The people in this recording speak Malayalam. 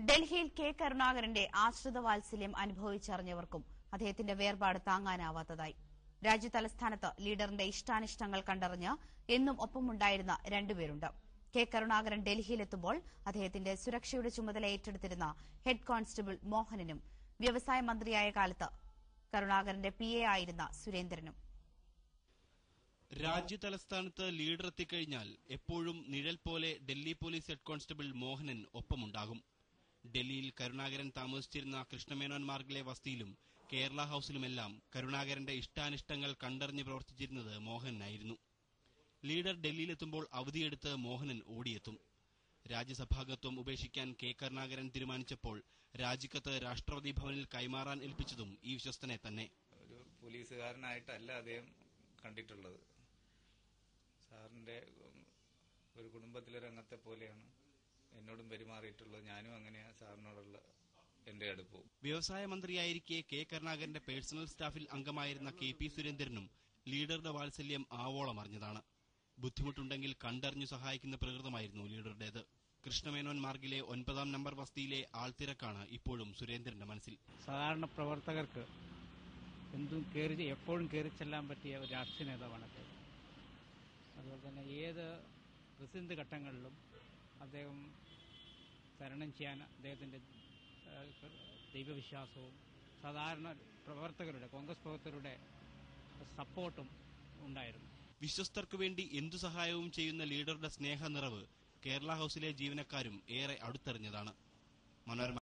ഡൽഹിയിൽ കെ കരുണാകരന്റെ ആശ്രിത വാത്സല്യം അനുഭവിച്ചറിഞ്ഞവർക്കും അദ്ദേഹത്തിന്റെ വേർപാട് താങ്ങാനാവാത്തതായി. രാജ്യതലസ്ഥാനത്ത് ലീഡറിന്റെ ഇഷ്ടാനിഷ്ടങ്ങൾ കണ്ടറിഞ്ഞ് എന്നും ഒപ്പമുണ്ടായിരുന്ന രണ്ടുപേരുണ്ട്. കെ കരുണാകരൻ ഡൽഹിയിലെത്തുമ്പോൾ അദ്ദേഹത്തിന്റെ സുരക്ഷയുടെ ചുമതല ഏറ്റെടുത്തിരുന്ന ഹെഡ് കോൺസ്റ്റബിൾ മോഹനനും വ്യവസായ മന്ത്രിയായ കാലത്ത് കരുണാകരന്റെ PA ആയിരുന്ന സുരേന്ദ്രനും. രാജ്യതലസ്ഥാനത്ത് ലീഡർ എത്തിക്കഴിഞ്ഞാൽ എപ്പോഴും നിഴൽ പോലെ Delhi police head constable Mohanan ഒപ്പമുണ്ടാകും. ഡൽഹിയിൽ കരുണാകരൻ താമസിച്ചിരുന്ന കൃഷ്ണമേനോൻ മാർഗിലെ വസതിയിലും കേരള ഹൌസിലുമെല്ലാം കരുണാകരന്റെ ഇഷ്ടാനിഷ്ടങ്ങൾ കണ്ടറിഞ്ഞ് പ്രവർത്തിച്ചിരുന്നത് മോഹനായിരുന്നു. ലീഡർ ഡൽഹിയിലെത്തുമ്പോൾ അവധിയെടുത്ത് മോഹനൻ ഓടിയെത്തും. രാജ്യസഭാംഗത്വം ഉപേക്ഷിക്കാൻ കെ കരുണാകരൻ തീരുമാനിച്ചപ്പോൾ രാജിക്കത്ത് രാഷ്ട്രപതി ഭവനിൽ കൈമാറാൻ ഏൽപ്പിച്ചതും ഈ വിശ്വസ്തനെ തന്നെ. ഒരു പോലീസുകാരനായിട്ടല്ല അദ്ദേഹം കണ്ടിട്ടുള്ളത്. സാറിന്റെ ഒരു കുടുംബത്തിലെ രംഗത്തെ പോലെയാണ് എന്നോടും പെരുമാറിയിട്ടുള്ളത്. ഞാനും അങ്ങനെയാണ് സാറിനോടുള്ള എന്റെ അടുപ്പവും. വ്യവസായ മന്ത്രിയായിരിക്കെ കെ കരുണാകരന്റെ പേഴ്സണൽ സ്റ്റാഫിൽ അംഗമായിരുന്ന KP സുരേന്ദ്രനും ലീഡറുടെ വാത്സല്യം ആവോളം അറിഞ്ഞതാണ്. ബുദ്ധിമുട്ടുണ്ടെങ്കിൽ കണ്ടറിഞ്ഞു സഹായിക്കുന്ന പ്രകൃതമായിരുന്നു ലീഡറുടേത്. കൃഷ്ണമേനോൻ മാർഗിലെ 9-ാം നമ്പർ വസതിയിലെ ആൾത്തിരക്കാണ് ഇപ്പോഴും സുരേന്ദ്രന്റെ മനസ്സിൽ. സാധാരണ പ്രവർത്തകർക്ക് എപ്പോഴും കയറി ചെല്ലാൻ പറ്റിയ ഒരു രാഷ്ട്രീയ നേതാവാണ് അദ്ദേഹം. അതുപോലെ തന്നെ ഏത് പ്രതിസന്ധി ഘട്ടങ്ങളിലും അദ്ദേഹം തരണം ചെയ്യാൻ അദ്ദേഹത്തിന്റെ ദൈവവിശ്വാസവും സാധാരണ പ്രവർത്തകരുടെ കോൺഗ്രസ് പ്രവർത്തകരുടെ സപ്പോർട്ടും ഉണ്ടായിരുന്നു. വിശ്വസ്തർക്കു വേണ്ടി എന്തു സഹായവും ചെയ്യുന്ന ലീഡറുടെ സ്നേഹനിറവ് കേരള ഹൌസിലെ ജീവനക്കാരും ഏറെ അടുത്തറിഞ്ഞതാണ്. മനോരമ